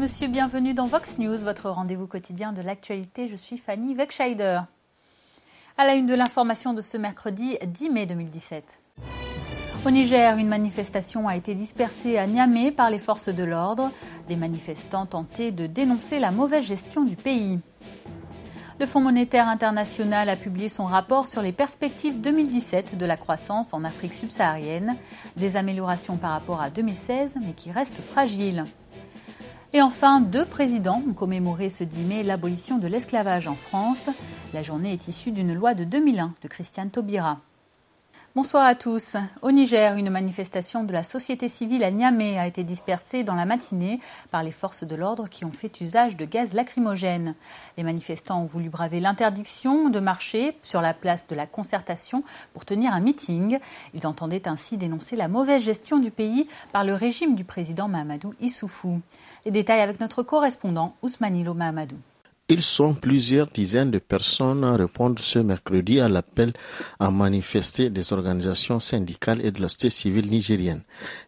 tous, bienvenue dans Vox News, votre rendez-vous quotidien de l'actualité. Je suis Fanny Wegscheider. À la une de l'information de ce mercredi 10 mai 2017. Au Niger, une manifestation a été dispersée à Niamey par les forces de l'ordre. Les manifestants tentaient de dénoncer la mauvaise gestion du pays. Le Fonds monétaire international a publié son rapport sur les perspectives 2017 de la croissance en Afrique subsaharienne. Des améliorations par rapport à 2016, mais qui restent fragiles. Et enfin, 2 présidents ont commémoré ce 10 mai l'abolition de l'esclavage en France. La journée est issue d'une loi de 2001 de Christiane Taubira. Bonsoir à tous. Au Niger, une manifestation de la société civile à Niamey a été dispersée dans la matinée par les forces de l'ordre qui ont fait usage de gaz lacrymogène. Les manifestants ont voulu braver l'interdiction de marcher sur la place de la Concertation pour tenir un meeting. Ils entendaient ainsi dénoncer la mauvaise gestion du pays par le régime du président Mahamadou Issoufou. Les détails avec notre correspondant Ousmanilo Mahamadou. Ils sont plusieurs dizaines de personnes à répondre ce mercredi à l'appel à manifester des organisations syndicales et de la société civile nigérienne.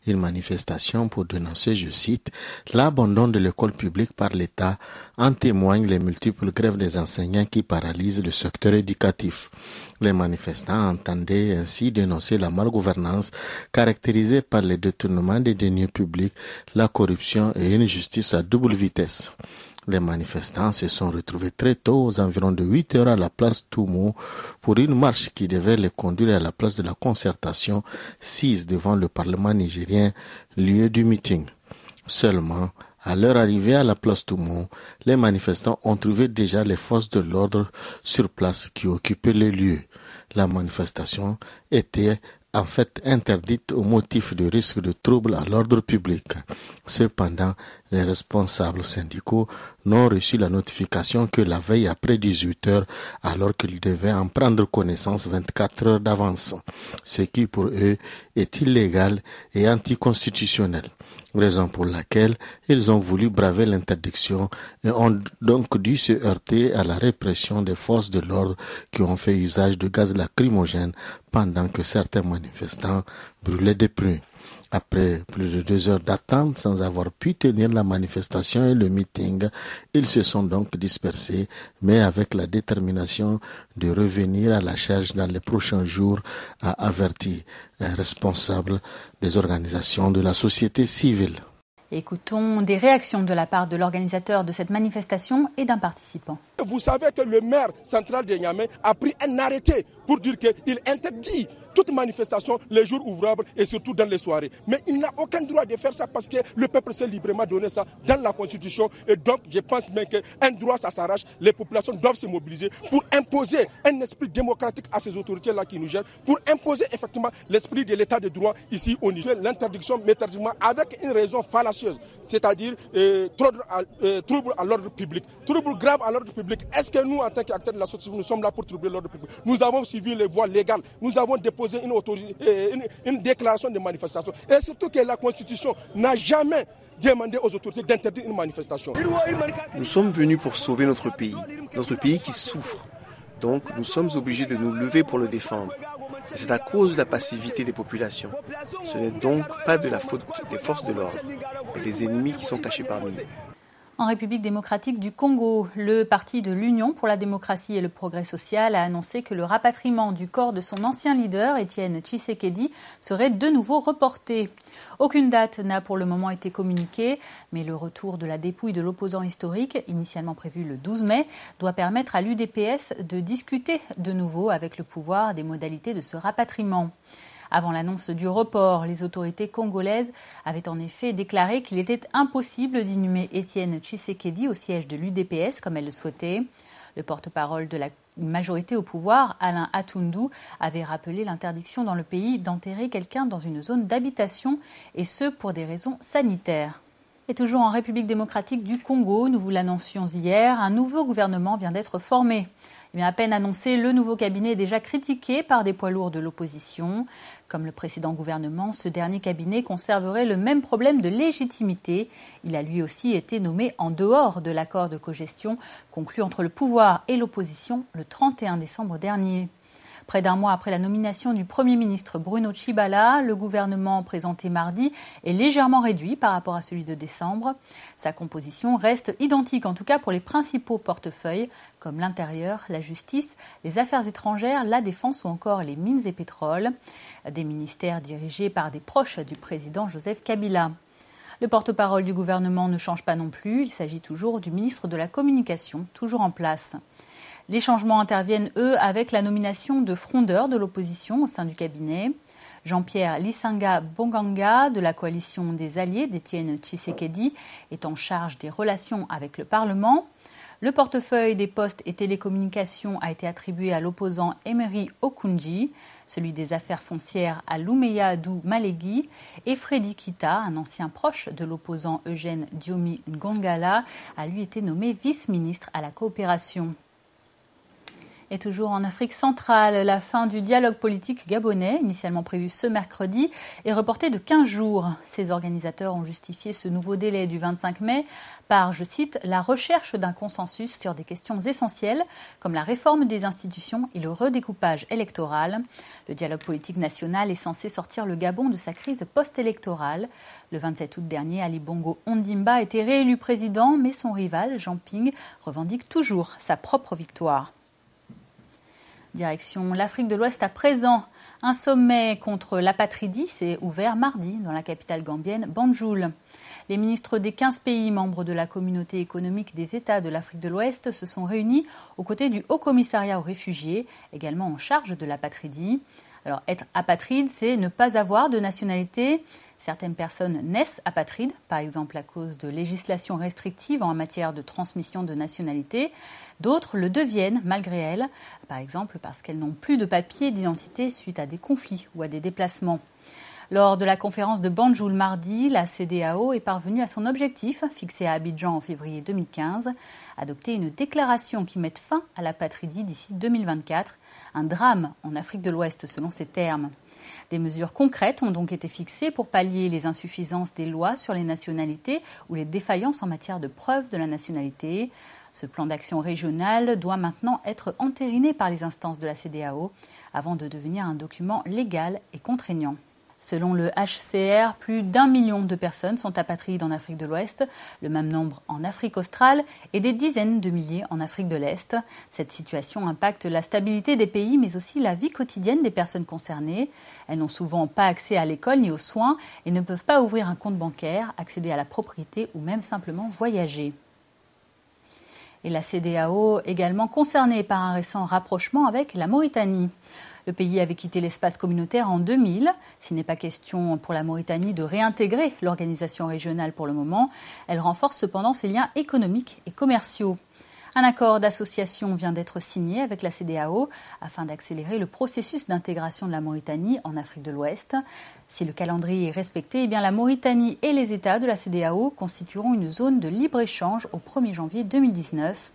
Une manifestation pour dénoncer, je cite, l'abandon de l'école publique par l'État. En témoignent les multiples grèves des enseignants qui paralysent le secteur éducatif. Les manifestants entendaient ainsi dénoncer la malgouvernance caractérisée par les détournements des deniers publics, la corruption et une justice à double vitesse. Les manifestants se sont retrouvés très tôt, aux environs de 8 heures à la place Toumo, pour une marche qui devait les conduire à la place de la Concertation, sise devant le Parlement nigérien, lieu du meeting. Seulement, à leur arrivée à la place Toumo, les manifestants ont trouvé déjà les forces de l'ordre sur place qui occupaient le lieu. La manifestation était en fait interdite au motif de risque de trouble à l'ordre public. Cependant, les responsables syndicaux n'ont reçu la notification que la veille après 18 heures, alors qu'ils devaient en prendre connaissance 24 heures d'avance, ce qui pour eux est illégal et anticonstitutionnel. Raison pour laquelle ils ont voulu braver l'interdiction et ont donc dû se heurter à la répression des forces de l'ordre qui ont fait usage de gaz lacrymogène pendant que certains manifestants brûlaient des pneus. Après plus de 2 heures d'attente sans avoir pu tenir la manifestation et le meeting, ils se sont donc dispersés, mais avec la détermination de revenir à la charge dans les prochains jours, a averti un responsable des organisations de la société civile. Écoutons des réactions de la part de l'organisateur de cette manifestation et d'un participant. Vous savez que le maire central de Niamey a pris un arrêté pour dire qu'il interdit toute manifestation les jours ouvrables et surtout dans les soirées. Mais il n'a aucun droit de faire ça parce que le peuple s'est librement donné ça dans la Constitution. Et donc je pense bien qu'un droit ça s'arrache. Les populations doivent se mobiliser pour imposer un esprit démocratique à ces autorités-là qui nous gèrent, pour imposer effectivement l'esprit de l'état de droit ici au Niger. L'interdiction méthodiquement avec une raison fallacieuse, c'est-à-dire trouble à l'ordre public, trouble grave à l'ordre public. Est-ce que nous, en tant qu'acteurs de la société, nous sommes là pour troubler l'ordre public? Nous avons suivi les voies légales, nous avons déposé une déclaration de manifestation. Et surtout que la Constitution n'a jamais demandé aux autorités d'interdire une manifestation. Nous sommes venus pour sauver notre pays qui souffre. Donc nous sommes obligés de nous lever pour le défendre. C'est à cause de la passivité des populations. Ce n'est donc pas de la faute des forces de l'ordre, mais des ennemis qui sont cachés parmi nous. En République démocratique du Congo, le parti de l'Union pour la démocratie et le progrès social a annoncé que le rapatriement du corps de son ancien leader, Étienne Tshisekedi, serait de nouveau reporté. Aucune date n'a pour le moment été communiquée, mais le retour de la dépouille de l'opposant historique, initialement prévu le 12 mai, doit permettre à l'UDPS de discuter de nouveau avec le pouvoir des modalités de ce rapatriement. Avant l'annonce du report, les autorités congolaises avaient en effet déclaré qu'il était impossible d'inhumer Étienne Tshisekedi au siège de l'UDPS comme elle le souhaitait. Le porte-parole de la majorité au pouvoir, Alain Atundu, avait rappelé l'interdiction dans le pays d'enterrer quelqu'un dans une zone d'habitation, et ce pour des raisons sanitaires. Et toujours en République démocratique du Congo, nous vous l'annoncions hier, un nouveau gouvernement vient d'être formé. À peine annoncé, le nouveau cabinet est déjà critiqué par des poids lourds de l'opposition. Comme le précédent gouvernement, ce dernier cabinet conserverait le même problème de légitimité. Il a lui aussi été nommé en dehors de l'accord de cogestion conclu entre le pouvoir et l'opposition le 31 décembre dernier. Près d'un mois après la nomination du Premier ministre Bruno Tshibala, le gouvernement présenté mardi est légèrement réduit par rapport à celui de décembre. Sa composition reste identique, en tout cas pour les principaux portefeuilles, comme l'intérieur, la justice, les affaires étrangères, la défense ou encore les mines et pétroles. Des ministères dirigés par des proches du président Joseph Kabila. Le porte-parole du gouvernement ne change pas non plus, il s'agit toujours du ministre de la Communication, toujours en place. Les changements interviennent, eux, avec la nomination de frondeurs de l'opposition au sein du cabinet. Jean-Pierre Lisanga Bonganga, de la coalition des alliés d'Étienne Tshisekedi, est en charge des relations avec le Parlement. Le portefeuille des postes et télécommunications a été attribué à l'opposant Emery Okunji, celui des affaires foncières à Loumeya Dou Malégui, et Freddy Kita, un ancien proche de l'opposant Eugène Diomi Ngongala, a lui été nommé vice-ministre à la coopération. Et toujours en Afrique centrale, la fin du dialogue politique gabonais, initialement prévu ce mercredi, est reportée de 15 jours. Ses organisateurs ont justifié ce nouveau délai du 25 mai par, je cite, la recherche d'un consensus sur des questions essentielles comme la réforme des institutions et le redécoupage électoral. Le dialogue politique national est censé sortir le Gabon de sa crise post-électorale. Le 27 août dernier, Ali Bongo Ondimba a été réélu président, mais son rival, Jean Ping, revendique toujours sa propre victoire. Direction l'Afrique de l'Ouest à présent. Un sommet contre l'apatridie s'est ouvert mardi dans la capitale gambienne, Banjul. Les ministres des 15 pays membres de la communauté économique des États de l'Afrique de l'Ouest se sont réunis aux côtés du Haut Commissariat aux réfugiés, également en charge de l'apatridie. Alors, être apatride, c'est ne pas avoir de nationalité. Certaines personnes naissent apatrides, par exemple à cause de législations restrictives en matière de transmission de nationalité. D'autres le deviennent malgré elles, par exemple parce qu'elles n'ont plus de papier d'identité suite à des conflits ou à des déplacements. Lors de la conférence de Banjul mardi, la CEDEAO est parvenue à son objectif, fixé à Abidjan en février 2015, adopter une déclaration qui mette fin à l'apatridie d'ici 2024, un drame en Afrique de l'Ouest selon ces termes. Des mesures concrètes ont donc été fixées pour pallier les insuffisances des lois sur les nationalités ou les défaillances en matière de preuve de la nationalité. Ce plan d'action régional doit maintenant être entériné par les instances de la CEDEAO avant de devenir un document légal et contraignant. Selon le HCR, plus d'1 million de personnes sont apatrides en Afrique de l'Ouest, le même nombre en Afrique australe et des dizaines de milliers en Afrique de l'Est. Cette situation impacte la stabilité des pays, mais aussi la vie quotidienne des personnes concernées. Elles n'ont souvent pas accès à l'école ni aux soins et ne peuvent pas ouvrir un compte bancaire, accéder à la propriété ou même simplement voyager. Et la CEDEAO également concernée par un récent rapprochement avec la Mauritanie. Le pays avait quitté l'espace communautaire en 2000. S'il n'est pas question pour la Mauritanie de réintégrer l'organisation régionale pour le moment, elle renforce cependant ses liens économiques et commerciaux. Un accord d'association vient d'être signé avec la CEDEAO afin d'accélérer le processus d'intégration de la Mauritanie en Afrique de l'Ouest. Si le calendrier est respecté, la Mauritanie et les États de la CEDEAO constitueront une zone de libre-échange au 1er janvier 2019.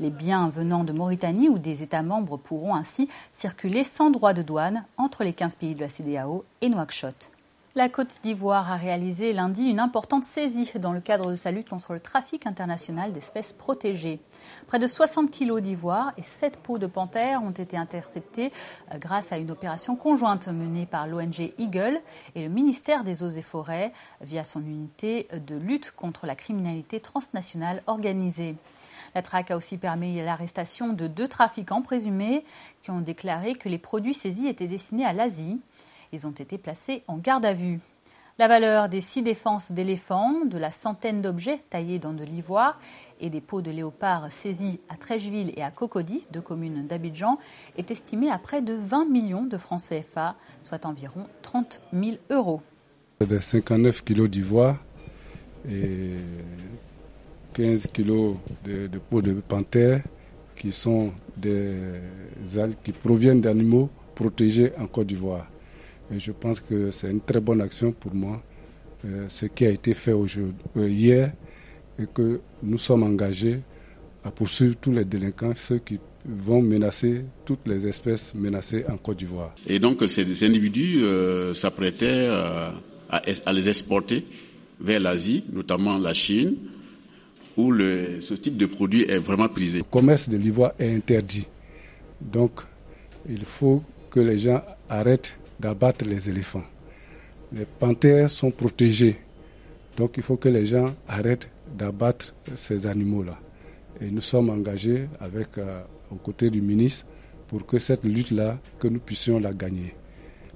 Les biens venant de Mauritanie ou des États membres pourront ainsi circuler sans droit de douane entre les 15 pays de la CEDEAO et Nouakchott. La Côte d'Ivoire a réalisé lundi une importante saisie dans le cadre de sa lutte contre le trafic international d'espèces protégées. Près de 60 kilos d'ivoire et 7 peaux de panthère ont été interceptés grâce à une opération conjointe menée par l'ONG Eagle et le ministère des Eaux et Forêts via son unité de lutte contre la criminalité transnationale organisée. La traque a aussi permis l'arrestation de 2 trafiquants présumés qui ont déclaré que les produits saisis étaient destinés à l'Asie. Ils ont été placés en garde à vue. La valeur des 6 défenses d'éléphants, de la centaine d'objets taillés dans de l'ivoire et des peaux de léopard saisies à Trècheville et à Cocody, 2 communes d'Abidjan, est estimée à près de 20 millions de francs CFA, soit environ 30 000 €. De 59 kilos d'ivoire et 15 kilos de peaux de panthère qui sont des algues qui proviennent d'animaux protégés en Côte d'Ivoire. Et je pense que c'est une très bonne action pour moi, ce qui a été fait hier, et que nous sommes engagés à poursuivre tous les délinquants, ceux qui vont menacer toutes les espèces menacées en Côte d'Ivoire. Et donc ces individus s'apprêtaient à les exporter vers l'Asie, notamment la Chine, où ce type de produit est vraiment prisé. Le commerce de l'ivoire est interdit. Donc il faut que les gens arrêtent d'abattre les éléphants. Les panthères sont protégées. Donc il faut que les gens arrêtent d'abattre ces animaux-là. Et nous sommes engagés aux côtés du ministre pour que cette lutte-là, que nous puissions la gagner.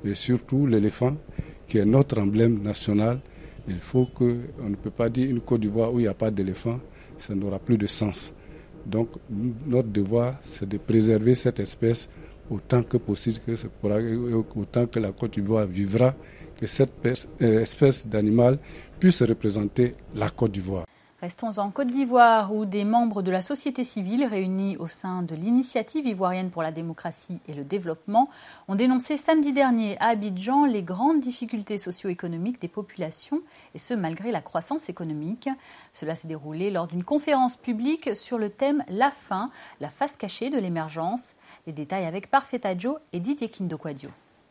Et surtout l'éléphant, qui est notre emblème national, il faut que, on ne peut pas dire une Côte d'Ivoire où il n'y a pas d'éléphant, ça n'aura plus de sens. Donc notre devoir, c'est de préserver cette espèce autant que possible, autant que la Côte d'Ivoire vivra, que cette espèce d'animal puisse représenter la Côte d'Ivoire. Restons en Côte d'Ivoire où des membres de la société civile réunis au sein de l'Initiative ivoirienne pour la démocratie et le développement ont dénoncé samedi dernier à Abidjan les grandes difficultés socio-économiques des populations et ce malgré la croissance économique. Cela s'est déroulé lors d'une conférence publique sur le thème « La faim, la face cachée de l'émergence ». Les détails avec Parfait Adjo et Didier Kindokwadio.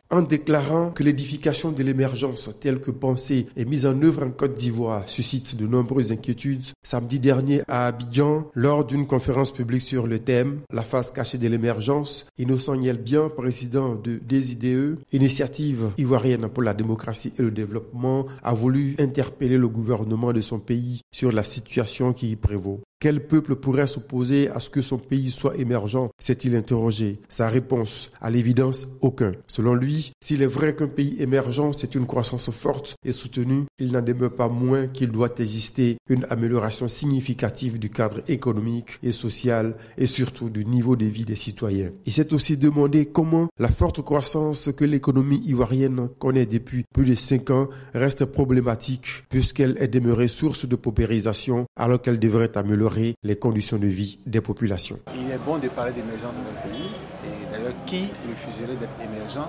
En déclarant que l'édification de l'émergence telle que pensée et mise en œuvre en Côte d'Ivoire suscite de nombreuses inquiétudes, samedi dernier à Abidjan, lors d'une conférence publique sur le thème « La face cachée de l'émergence », Innocent Nielbian, président de DESIDE, Initiative ivoirienne pour la démocratie et le développement, a voulu interpeller le gouvernement de son pays sur la situation qui y prévaut. Quel peuple pourrait s'opposer à ce que son pays soit émergent, s'est-il interrogé. Sa réponse, à l'évidence, aucun. Selon lui, s'il est vrai qu'un pays émergent, c'est une croissance forte et soutenue, il n'en demeure pas moins qu'il doit exister une amélioration significative du cadre économique et social et surtout du niveau de vie des citoyens. Il s'est aussi demandé comment la forte croissance que l'économie ivoirienne connaît depuis plus de 5 ans reste problématique puisqu'elle est demeurée source de paupérisation alors qu'elle devrait améliorer les conditions de vie des populations. Il est bon de parler d'émergence dans un pays et d'ailleurs qui refuserait d'être émergent,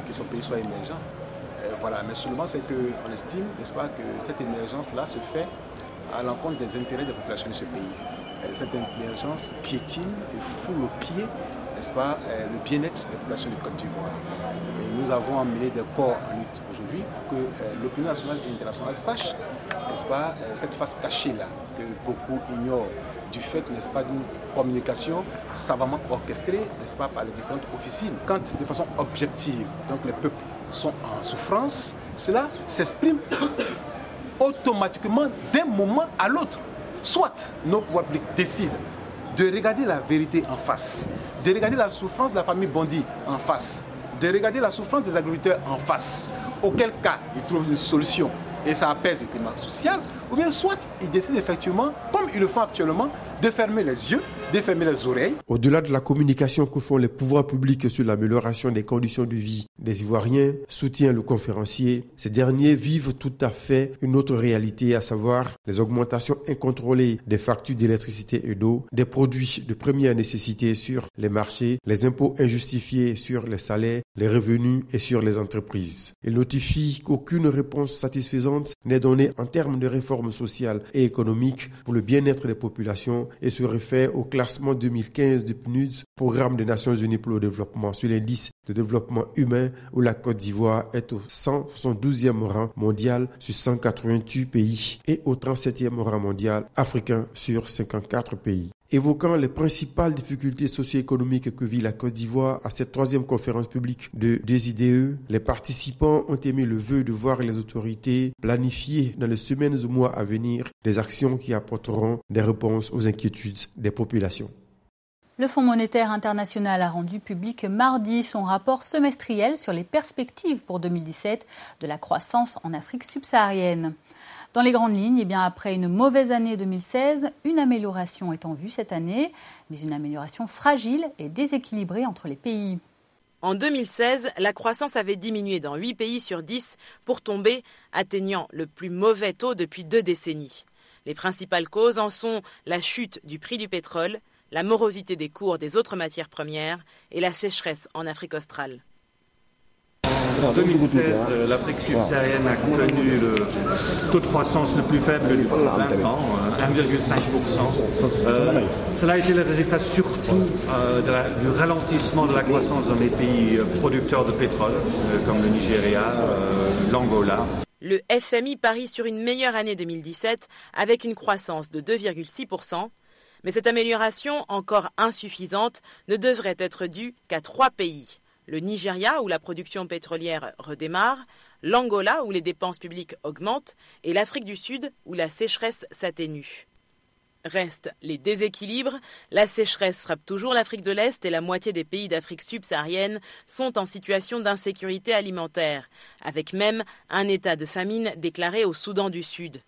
que son pays soit émergent. Voilà, mais seulement c'est qu'on estime, n'est-ce pas, que cette émergence-là se fait à l'encontre des intérêts des populations de ce pays. Cette émergence piétine et foule au pied, n'est-ce pas, le bien-être des populations de Côte d'Ivoire. Et nous avons emmené des corps en lutte aujourd'hui pour que l'opinion nationale et internationale sache, n'est-ce pas, cette face cachée-là que beaucoup ignorent du fait, n'est-ce pas, d'une communication savamment orchestrée, n'est-ce pas, par les différentes officines. Quand de façon objective, donc les peuples sont en souffrance, cela s'exprime automatiquement d'un moment à l'autre. Soit nos pouvoirs publics décident de regarder la vérité en face, de regarder la souffrance de la famille Bondi en face, de regarder la souffrance des agriculteurs en face, auquel cas ils trouvent une solution et ça apaise le climat social, ou bien soit ils décident effectivement, comme ils le font actuellement, de fermer les yeux, de fermer les oreilles. Au-delà de la communication que font les pouvoirs publics sur l'amélioration des conditions de vie des Ivoiriens, soutient le conférencier, ces derniers vivent tout à fait une autre réalité, à savoir les augmentations incontrôlées des factures d'électricité et d'eau, des produits de première nécessité sur les marchés, les impôts injustifiés sur les salaires, les revenus et sur les entreprises. Il notifie qu'aucune réponse satisfaisante n'est donnée en termes de réformes sociales et économiques pour le bien-être des populations et se réfère au classement 2015 du PNUD, Programme des Nations Unies pour le développement, sur l'indice de développement humain où la Côte d'Ivoire est au 172e rang mondial sur 188 pays et au 37e rang mondial africain sur 54 pays. Évoquant les principales difficultés socio-économiques que vit la Côte d'Ivoire à cette 3e conférence publique de DESIDE, les participants ont émis le vœu de voir les autorités planifier dans les semaines ou mois à venir des actions qui apporteront des réponses aux inquiétudes des populations. Le Fonds monétaire international a rendu public mardi son rapport semestriel sur les perspectives pour 2017 de la croissance en Afrique subsaharienne. Dans les grandes lignes, après une mauvaise année 2016, une amélioration est en vue cette année, mais une amélioration fragile et déséquilibrée entre les pays. En 2016, la croissance avait diminué dans 8 pays sur 10 pour tomber, atteignant le plus mauvais taux depuis 2 décennies. Les principales causes en sont la chute du prix du pétrole, la morosité des cours des autres matières premières et la sécheresse en Afrique australe. En 2016, l'Afrique subsaharienne a connu le taux de croissance le plus faible depuis 20 ans, 1,5%. Cela a été le résultat surtout du ralentissement de la croissance dans les pays producteurs de pétrole, comme le Nigeria, l'Angola. Le FMI parie sur une meilleure année 2017 avec une croissance de 2,6%. Mais cette amélioration, encore insuffisante, ne devrait être due qu'à 3 pays. le Nigeria où la production pétrolière redémarre, l'Angola où les dépenses publiques augmentent et l'Afrique du Sud où la sécheresse s'atténue. Restent les déséquilibres. La sécheresse frappe toujours l'Afrique de l'Est et la moitié des pays d'Afrique subsaharienne sont en situation d'insécurité alimentaire, avec même un état de famine déclaré au Soudan du Sud.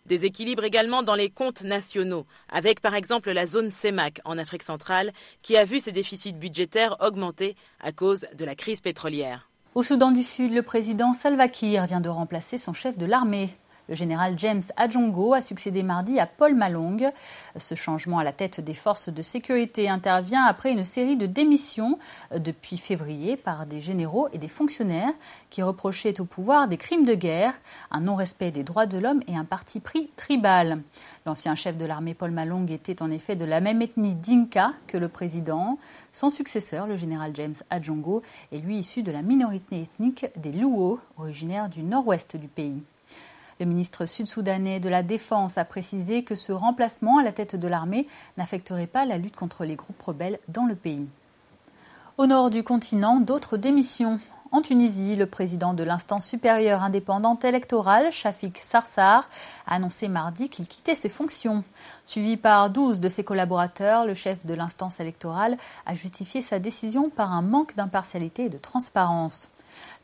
Déséquilibre également dans les comptes nationaux, avec par exemple la zone CEMAC en Afrique centrale, qui a vu ses déficits budgétaires augmenter à cause de la crise pétrolière. Au Soudan du Sud, le président Salva Kiir vient de remplacer son chef de l'armée. Le général James Adjongo a succédé mardi à Paul Malong. Ce changement à la tête des forces de sécurité intervient après une série de démissions depuis février par des généraux et des fonctionnaires qui reprochaient au pouvoir des crimes de guerre, un non-respect des droits de l'homme et un parti pris tribal. L'ancien chef de l'armée Paul Malong était en effet de la même ethnie Dinka que le président. Son successeur, le général James Adjongo, est lui issu de la minorité ethnique des Luo, originaire du nord-ouest du pays. Le ministre sud-soudanais de la Défense a précisé que ce remplacement à la tête de l'armée n'affecterait pas la lutte contre les groupes rebelles dans le pays. Au nord du continent, d'autres démissions. En Tunisie, le président de l'instance supérieure indépendante électorale, Chafik Sarsar, a annoncé mardi qu'il quittait ses fonctions. Suivi par 12 de ses collaborateurs, le chef de l'instance électorale a justifié sa décision par un manque d'impartialité et de transparence.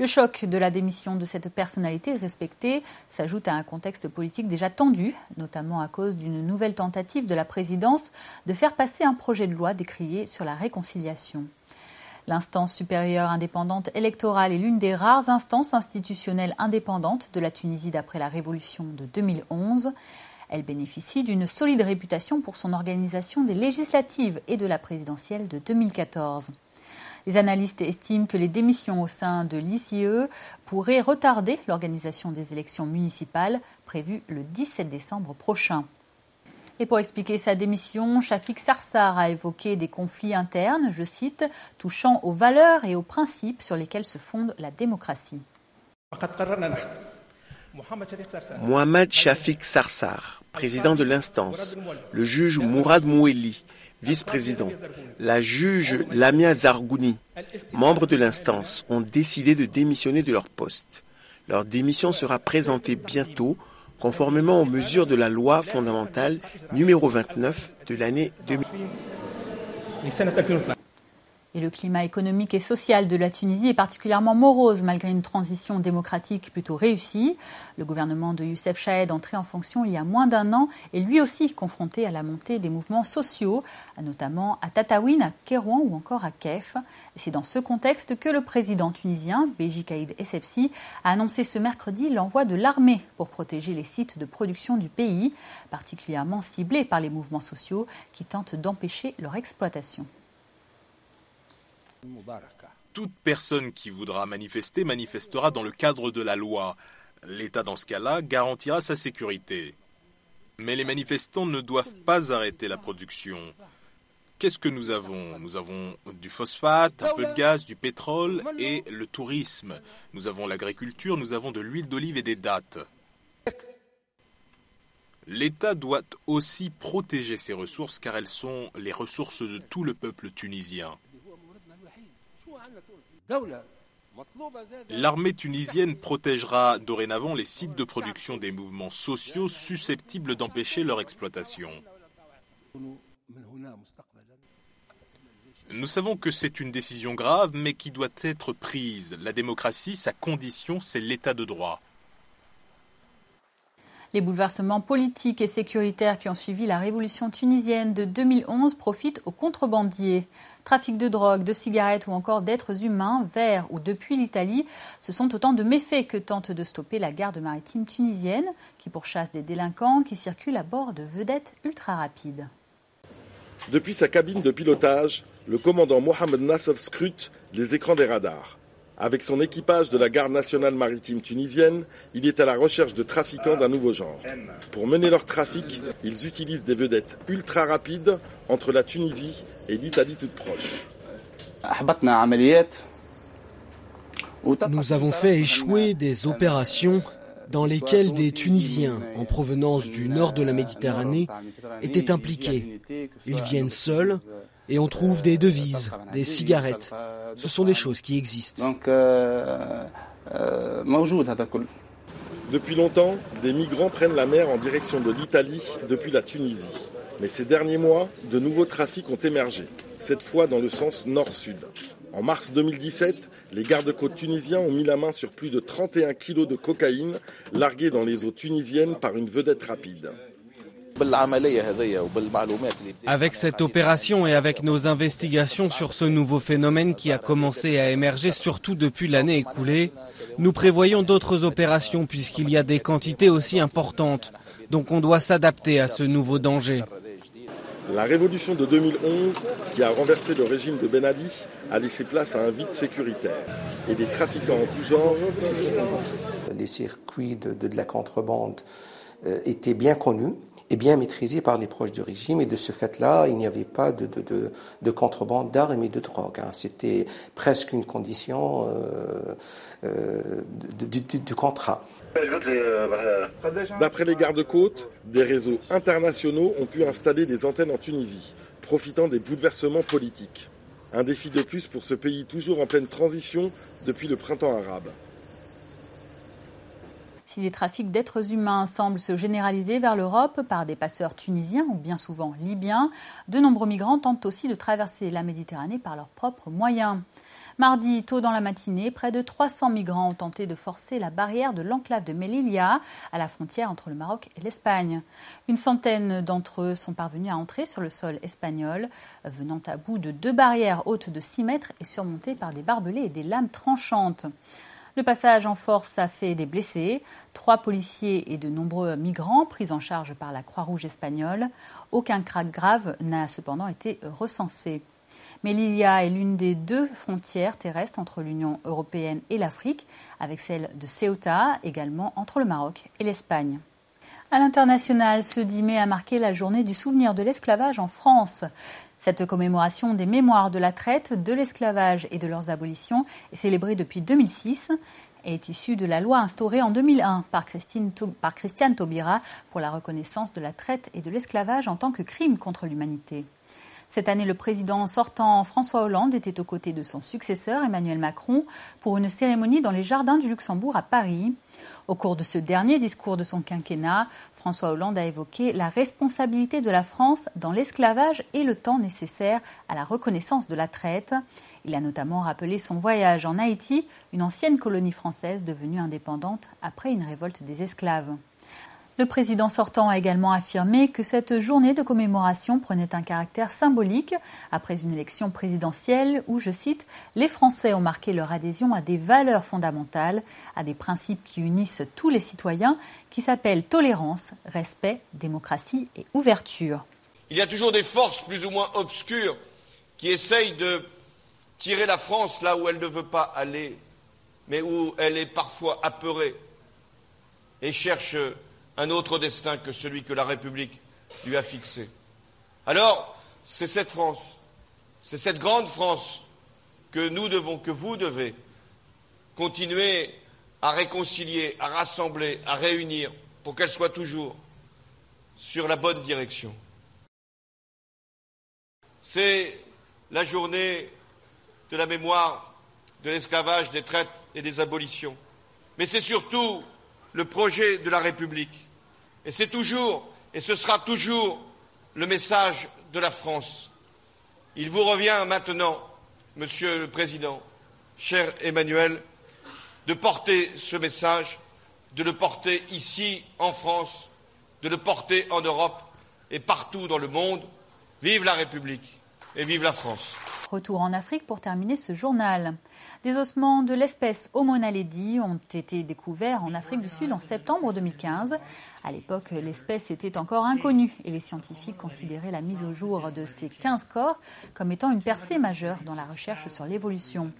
Le choc de la démission de cette personnalité respectée s'ajoute à un contexte politique déjà tendu, notamment à cause d'une nouvelle tentative de la présidence de faire passer un projet de loi décrié sur la réconciliation. L'instance supérieure indépendante électorale est l'une des rares instances institutionnelles indépendantes de la Tunisie d'après la révolution de 2011. Elle bénéficie d'une solide réputation pour son organisation des législatives et de la présidentielle de 2014. Les analystes estiment que les démissions au sein de l'ICE pourraient retarder l'organisation des élections municipales prévues le 17 décembre prochain. Et pour expliquer sa démission, Chafik Sarsar a évoqué des conflits internes, je cite, touchant aux valeurs et aux principes sur lesquels se fonde la démocratie. Mohamed Chafik Sarsar, président de l'instance, le juge Mourad Moueli, vice-président, la juge Lamia Zargouni, membres de l'instance, ont décidé de démissionner de leur poste. Leur démission sera présentée bientôt, conformément aux mesures de la loi fondamentale numéro 29 de l'année 2000. Et le climat économique et social de la Tunisie est particulièrement morose malgré une transition démocratique plutôt réussie. Le gouvernement de Youssef Chahed, entré en fonction il y a moins d'un an, est lui aussi confronté à la montée des mouvements sociaux, notamment à Tataouine, à Kérouan ou encore à Kef. Et c'est dans ce contexte que le président tunisien, Béji Caïd Essebsi, a annoncé ce mercredi l'envoi de l'armée pour protéger les sites de production du pays, particulièrement ciblés par les mouvements sociaux qui tentent d'empêcher leur exploitation. Toute personne qui voudra manifester manifestera dans le cadre de la loi. L'État, dans ce cas-là, garantira sa sécurité. Mais les manifestants ne doivent pas arrêter la production. Qu'est-ce que nous avons ? Nous avons du phosphate, un peu de gaz, du pétrole et le tourisme. Nous avons l'agriculture, nous avons de l'huile d'olive et des dattes. L'État doit aussi protéger ses ressources car elles sont les ressources de tout le peuple tunisien. L'armée tunisienne protégera dorénavant les sites de production des mouvements sociaux susceptibles d'empêcher leur exploitation. Nous savons que c'est une décision grave, mais qui doit être prise. La démocratie, sa condition, c'est l'état de droit. Les bouleversements politiques et sécuritaires qui ont suivi la révolution tunisienne de 2011 profitent aux contrebandiers. Trafic de drogue, de cigarettes ou encore d'êtres humains vers ou depuis l'Italie, ce sont autant de méfaits que tente de stopper la garde maritime tunisienne qui pourchasse des délinquants qui circulent à bord de vedettes ultra rapides. Depuis sa cabine de pilotage, le commandant Mohamed Nasser scrute les écrans des radars. Avec son équipage de la garde nationale maritime tunisienne, il est à la recherche de trafiquants d'un nouveau genre. Pour mener leur trafic, ils utilisent des vedettes ultra rapides entre la Tunisie et l'Italie toute proche. Nous avons fait échouer des opérations dans lesquelles des Tunisiens en provenance du nord de la Méditerranée étaient impliqués. Ils viennent seuls Et on trouve des devises, des cigarettes. Ce sont des choses qui existent. Depuis longtemps, des migrants prennent la mer en direction de l'Italie depuis la Tunisie. Mais ces derniers mois, de nouveaux trafics ont émergé, cette fois dans le sens nord-sud. En mars 2017, les gardes-côtes tunisiens ont mis la main sur plus de 31 kilos de cocaïne larguée dans les eaux tunisiennes par une vedette rapide. Avec cette opération et avec nos investigations sur ce nouveau phénomène qui a commencé à émerger surtout depuis l'année écoulée, nous prévoyons d'autres opérations puisqu'il y a des quantités aussi importantes. Donc on doit s'adapter à ce nouveau danger. La révolution de 2011, qui a renversé le régime de Ben Ali, a laissé place à un vide sécuritaire. Et des trafiquants en tout genre s'y sont engouffrés. Les circuits de la contrebande étaient bien connus et bien maîtrisés par les proches du régime. Et de ce fait-là, il n'y avait pas de contrebande d'armes et de drogue. C'était presque une condition du contrat. D'après les gardes-côtes, des réseaux internationaux ont pu installer des antennes en Tunisie, profitant des bouleversements politiques. Un défi de plus pour ce pays toujours en pleine transition depuis le printemps arabe. Si les trafics d'êtres humains semblent se généraliser vers l'Europe par des passeurs tunisiens ou bien souvent libyens, de nombreux migrants tentent aussi de traverser la Méditerranée par leurs propres moyens. Mardi, tôt dans la matinée, près de 300 migrants ont tenté de forcer la barrière de l'enclave de Melilla, à la frontière entre le Maroc et l'Espagne. Une centaine d'entre eux sont parvenus à entrer sur le sol espagnol, venant à bout de 2 barrières hautes de 6 mètres et surmontées par des barbelés et des lames tranchantes. Le passage en force a fait des blessés, 3 policiers et de nombreux migrants pris en charge par la Croix-Rouge espagnole. Aucun cas grave n'a cependant été recensé. Melilla est l'une des 2 frontières terrestres entre l'Union européenne et l'Afrique, avec celle de Ceuta, également entre le Maroc et l'Espagne. À l'international, ce 10 mai a marqué la journée du souvenir de l'esclavage en France. Cette commémoration des mémoires de la traite, de l'esclavage et de leurs abolitions est célébrée depuis 2006 et est issue de la loi instaurée en 2001 par Christiane Taubira pour la reconnaissance de la traite et de l'esclavage en tant que crime contre l'humanité. Cette année, le président sortant François Hollande était aux côtés de son successeur Emmanuel Macron pour une cérémonie dans les jardins du Luxembourg à Paris. Au cours de ce dernier discours de son quinquennat, François Hollande a évoqué la responsabilité de la France dans l'esclavage et le temps nécessaire à la reconnaissance de la traite. Il a notamment rappelé son voyage en Haïti, une ancienne colonie française devenue indépendante après une révolte des esclaves. Le président sortant a également affirmé que cette journée de commémoration prenait un caractère symbolique après une élection présidentielle où, je cite, « les Français ont marqué leur adhésion à des valeurs fondamentales, à des principes qui unissent tous les citoyens, qui s'appellent tolérance, respect, démocratie et ouverture ». Il y a toujours des forces plus ou moins obscures qui essayent de tirer la France là où elle ne veut pas aller, mais où elle est parfois apeurée et cherche un autre destin que celui que la République lui a fixé. Alors, c'est cette France, c'est cette grande France que vous devez continuer à réconcilier, à rassembler, à réunir pour qu'elle soit toujours sur la bonne direction. C'est la journée de la mémoire de l'esclavage, des traites et des abolitions. Mais c'est surtout le projet de la République. Et c'est toujours, et ce sera toujours, le message de la France. Il vous revient maintenant, Monsieur le Président, cher Emmanuel, de porter ce message, de le porter ici en France, de le porter en Europe et partout dans le monde. Vive la République et vive la France. Retour en Afrique pour terminer ce journal. Des ossements de l'espèce Homo naledi ont été découverts en Afrique du Sud en septembre 2015. À l'époque, l'espèce était encore inconnue et les scientifiques considéraient la mise au jour de ces 15 corps comme étant une percée majeure dans la recherche sur l'évolution.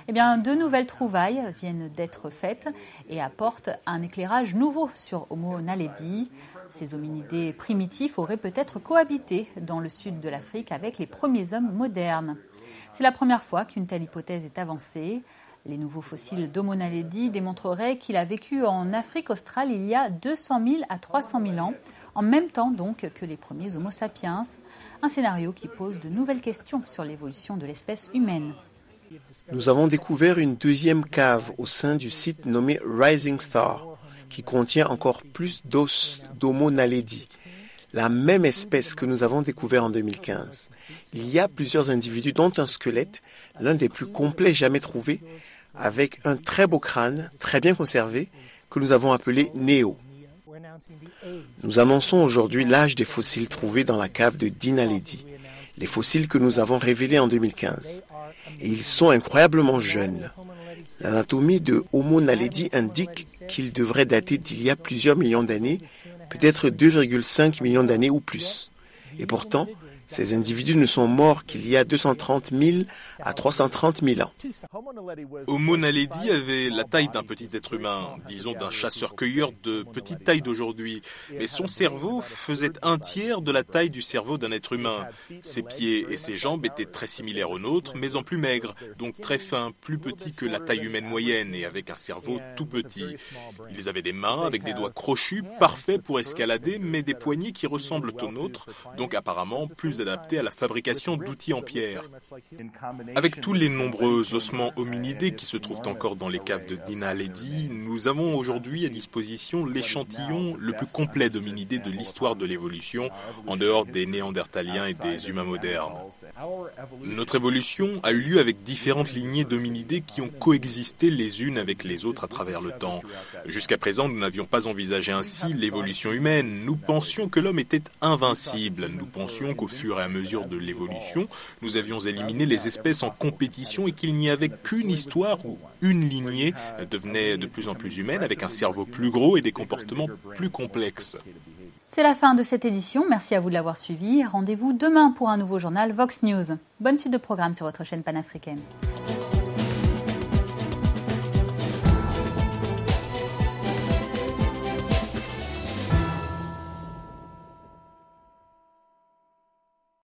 Eh bien, 2 nouvelles trouvailles viennent d'être faites et apportent un éclairage nouveau sur Homo naledi. Ces hominidés primitifs auraient peut-être cohabité dans le sud de l'Afrique avec les premiers hommes modernes. C'est la première fois qu'une telle hypothèse est avancée. Les nouveaux fossiles d'Homo naledi démontreraient qu'il a vécu en Afrique australe il y a 200 000 à 300 000 ans, en même temps donc que les premiers Homo sapiens, un scénario qui pose de nouvelles questions sur l'évolution de l'espèce humaine. Nous avons découvert une deuxième cave au sein du site nommé Rising Star, qui contient encore plus d'os d'Homo naledi, la même espèce que nous avons découvert en 2015. Il y a plusieurs individus, dont un squelette, l'un des plus complets jamais trouvés, avec un très beau crâne, très bien conservé, que nous avons appelé Néo. Nous annonçons aujourd'hui l'âge des fossiles trouvés dans la cave de Dinaledi, les fossiles que nous avons révélés en 2015. Et ils sont incroyablement jeunes. L'anatomie de Homo naledi indique qu'il devrait dater d'il y a plusieurs millions d'années, peut-être 2,5 millions d'années ou plus. Et pourtant, ces individus ne sont morts qu'il y a 230 000 à 330 000 ans. Homo naledi avait la taille d'un petit être humain, disons d'un chasseur-cueilleur de petite taille d'aujourd'hui. Mais son cerveau faisait un tiers de la taille du cerveau d'un être humain. Ses pieds et ses jambes étaient très similaires aux nôtres, mais en plus maigres, donc très fins, plus petits que la taille humaine moyenne et avec un cerveau tout petit. Ils avaient des mains avec des doigts crochus, parfaits pour escalader, mais des poignets qui ressemblent aux nôtres, donc apparemment plus adaptés à la fabrication d'outils en pierre. Avec tous les nombreux ossements hominidés qui se trouvent encore dans les caves de Dinaledi, nous avons aujourd'hui à disposition l'échantillon le plus complet d'hominidés de l'histoire de l'évolution, en dehors des néandertaliens et des humains modernes. Notre évolution a eu lieu avec différentes lignées d'hominidés qui ont coexisté les unes avec les autres à travers le temps. Jusqu'à présent, nous n'avions pas envisagé ainsi l'évolution humaine. Nous pensions que l'homme était invincible. Nous pensions qu'au fur et à mesure de l'évolution, nous avions éliminé les espèces en compétition et qu'il n'y avait qu'une histoire où une lignée devenait de plus en plus humaine avec un cerveau plus gros et des comportements plus complexes. C'est la fin de cette édition. Merci à vous de l'avoir suivi. Rendez-vous demain pour un nouveau journal Vox News. Bonne suite de programme sur votre chaîne panafricaine.